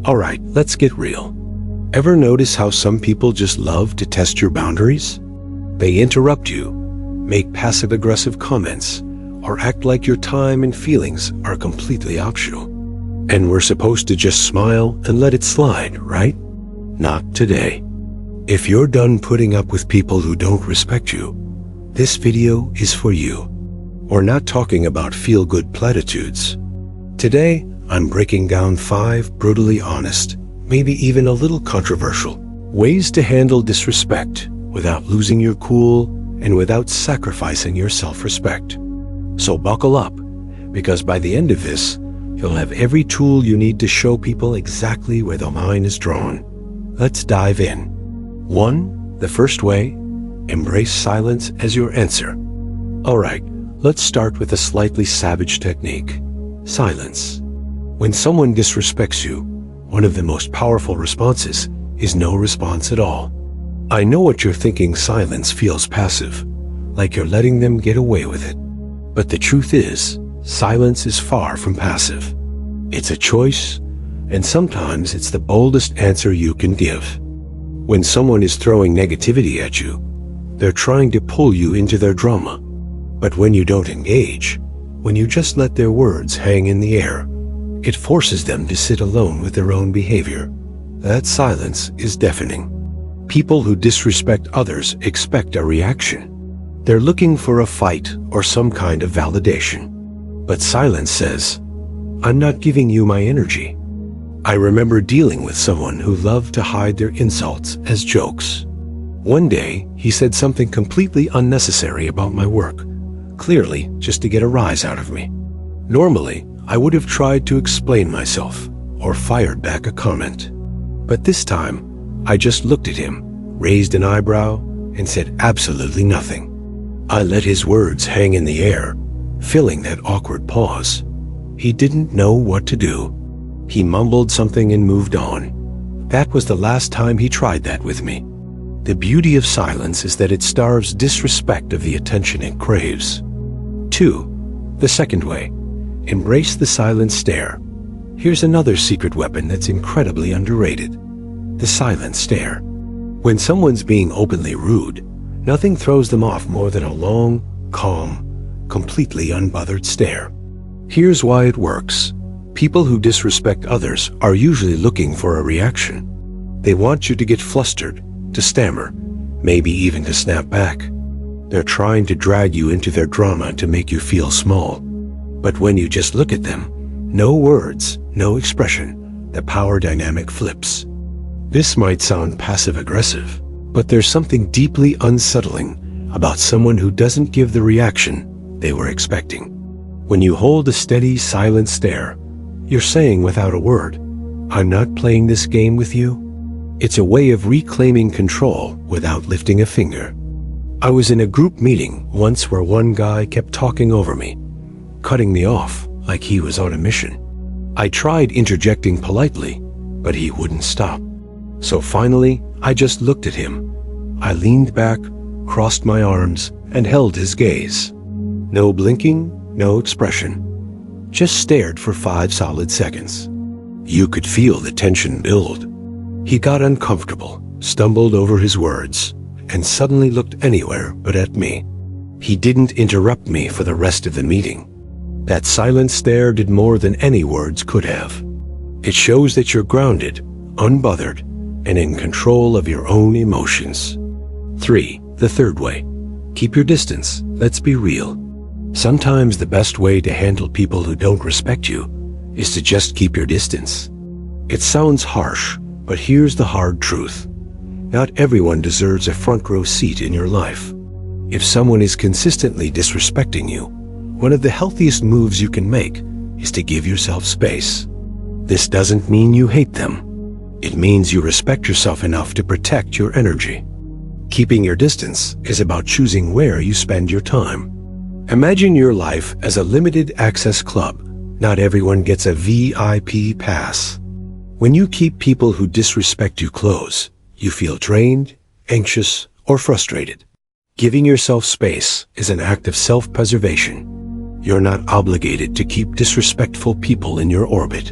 Alright, let's get real. Ever notice how some people just love to test your boundaries? They interrupt you, make passive-aggressive comments, or act like your time and feelings are completely optional. And we're supposed to just smile and let it slide, right? Not today. If you're done putting up with people who don't respect you, this video is for you. We're not talking about feel-good platitudes. Today, I'm breaking down 5 brutally honest, maybe even a little controversial, ways to handle disrespect without losing your cool and without sacrificing your self-respect. So buckle up, because by the end of this, you'll have every tool you need to show people exactly where the line is drawn. Let's dive in. 1. The first way, embrace silence as your answer. Alright, let's start with a slightly savage technique. Silence. When someone disrespects you, one of the most powerful responses is no response at all. I know what you're thinking. Silence feels passive, like you're letting them get away with it. But the truth is, silence is far from passive. It's a choice, and sometimes it's the boldest answer you can give. When someone is throwing negativity at you, they're trying to pull you into their drama. But when you don't engage, when you just let their words hang in the air, it forces them to sit alone with their own behavior. That silence is deafening. People who disrespect others expect a reaction. They're looking for a fight or some kind of validation. But silence says, I'm not giving you my energy. I remember dealing with someone who loved to hide their insults as jokes. One day, he said something completely unnecessary about my work, clearly just to get a rise out of me. Normally, I would have tried to explain myself or fired back a comment. But this time, I just looked at him, raised an eyebrow, and said absolutely nothing. I let his words hang in the air, filling that awkward pause. He didn't know what to do. He mumbled something and moved on. That was the last time he tried that with me. The beauty of silence is that it starves disrespect of the attention it craves. 2. The second way, embrace the silent stare. Here's another secret weapon that's incredibly underrated. The silent stare. When someone's being openly rude, nothing throws them off more than a long, calm, completely unbothered stare. Here's why it works. People who disrespect others are usually looking for a reaction. They want you to get flustered, to stammer, maybe even to snap back. They're trying to drag you into their drama to make you feel small. But when you just look at them, no words, no expression, the power dynamic flips. This might sound passive-aggressive, but there's something deeply unsettling about someone who doesn't give the reaction they were expecting. When you hold a steady, silent stare, you're saying without a word, I'm not playing this game with you. It's a way of reclaiming control without lifting a finger. I was in a group meeting once where one guy kept talking over me, cutting me off like he was on a mission. I tried interjecting politely, but he wouldn't stop. So finally, I just looked at him. I leaned back, crossed my arms, and held his gaze. No blinking, no expression. Just stared for 5 solid seconds. You could feel the tension build. He got uncomfortable, stumbled over his words, and suddenly looked anywhere but at me. He didn't interrupt me for the rest of the meeting. That silent stare did more than any words could have. It shows that you're grounded, unbothered, and in control of your own emotions. 3. The third way. Keep your distance. Let's be real. Sometimes the best way to handle people who don't respect you is to just keep your distance. It sounds harsh, but here's the hard truth. Not everyone deserves a front row seat in your life. If someone is consistently disrespecting you, one of the healthiest moves you can make is to give yourself space. This doesn't mean you hate them. It means you respect yourself enough to protect your energy. Keeping your distance is about choosing where you spend your time. Imagine your life as a limited access club. Not everyone gets a VIP pass. When you keep people who disrespect you close, you feel drained, anxious, or frustrated. Giving yourself space is an act of self-preservation. You're not obligated to keep disrespectful people in your orbit.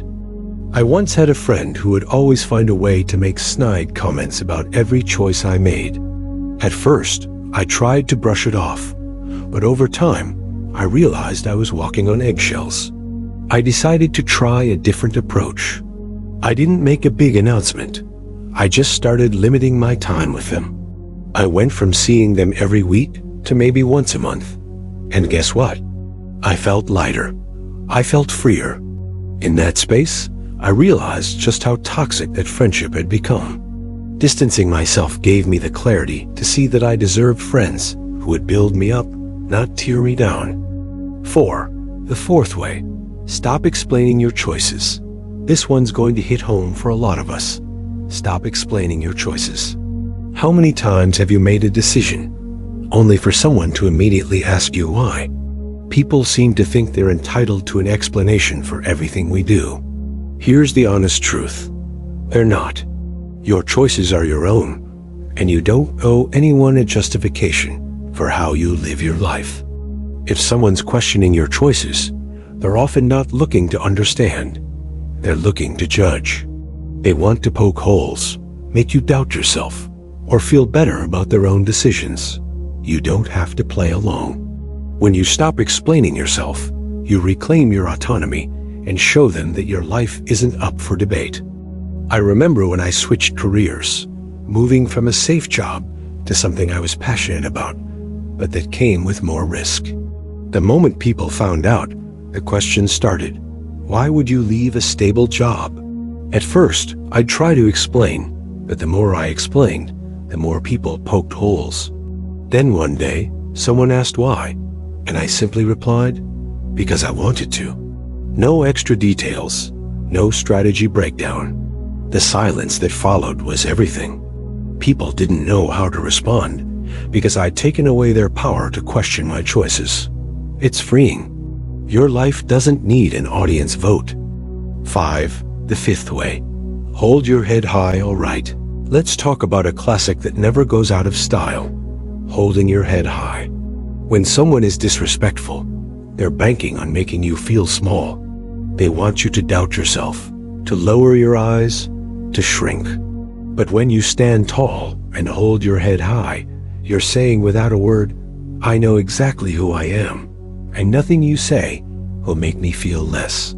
I once had a friend who would always find a way to make snide comments about every choice I made. At first, I tried to brush it off, but over time, I realized I was walking on eggshells. I decided to try a different approach. I didn't make a big announcement. I just started limiting my time with them. I went from seeing them every week to maybe once a month. And guess what? I felt lighter. I felt freer. In that space, I realized just how toxic that friendship had become. Distancing myself gave me the clarity to see that I deserved friends who would build me up, not tear me down. 4. The fourth way. Stop explaining your choices. This one's going to hit home for a lot of us. Stop explaining your choices. How many times have you made a decision only for someone to immediately ask you why? People seem to think they're entitled to an explanation for everything we do. Here's the honest truth. They're not. Your choices are your own, and you don't owe anyone a justification for how you live your life. If someone's questioning your choices, they're often not looking to understand. They're looking to judge. They want to poke holes, make you doubt yourself, or feel better about their own decisions. You don't have to play along. When you stop explaining yourself, you reclaim your autonomy and show them that your life isn't up for debate. I remember when I switched careers, moving from a safe job to something I was passionate about, but that came with more risk. The moment people found out, the question started, why would you leave a stable job? At first, I'd try to explain, but the more I explained, the more people poked holes. Then one day, someone asked why, and I simply replied, because I wanted to. No extra details, no strategy breakdown. The silence that followed was everything. People didn't know how to respond because I'd taken away their power to question my choices. It's freeing. Your life doesn't need an audience vote. 5. The fifth way. Hold your head high, all right. Let's talk about a classic that never goes out of style. Holding your head high. When someone is disrespectful, they're banking on making you feel small. They want you to doubt yourself, to lower your eyes, to shrink. But when you stand tall and hold your head high, you're saying without a word, I know exactly who I am, and nothing you say will make me feel less.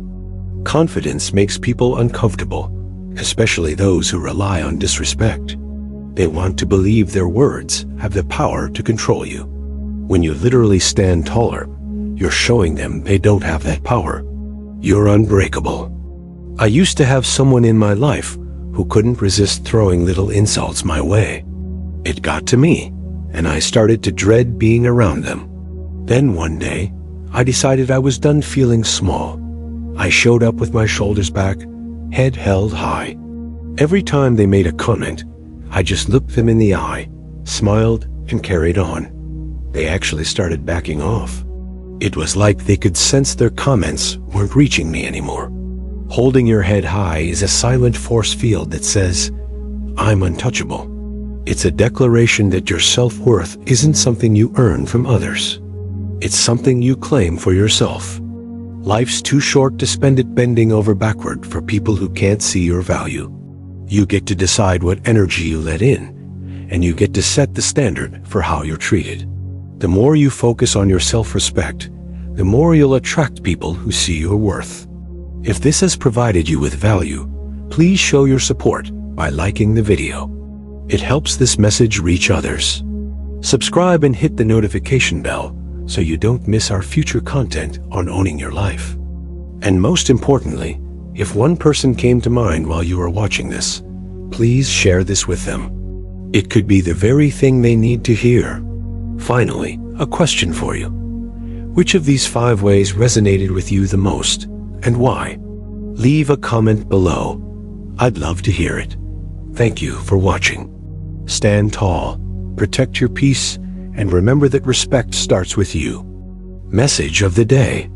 Confidence makes people uncomfortable, especially those who rely on disrespect. They want to believe their words have the power to control you. When you literally stand taller, you're showing them they don't have that power. You're unbreakable. I used to have someone in my life who couldn't resist throwing little insults my way. It got to me, and I started to dread being around them. Then one day, I decided I was done feeling small. I showed up with my shoulders back, head held high. Every time they made a comment, I just looked them in the eye, smiled, and carried on. They actually started backing off. It was like they could sense their comments weren't reaching me anymore. Holding your head high is a silent force field that says, I'm untouchable. It's a declaration that your self-worth isn't something you earn from others. It's something you claim for yourself. Life's too short to spend it bending over backward for people who can't see your value. You get to decide what energy you let in, and you get to set the standard for how you're treated. The more you focus on your self-respect, the more you'll attract people who see your worth. If this has provided you with value, please show your support by liking the video. It helps this message reach others. Subscribe and hit the notification bell so you don't miss our future content on owning your life. And most importantly, if one person came to mind while you were watching this, please share this with them. It could be the very thing they need to hear. Finally, a question for you. Which of these 5 ways resonated with you the most, and why? Leave a comment below. I'd love to hear it. Thank you for watching. Stand tall, protect your peace, and remember that respect starts with you. Message of the day.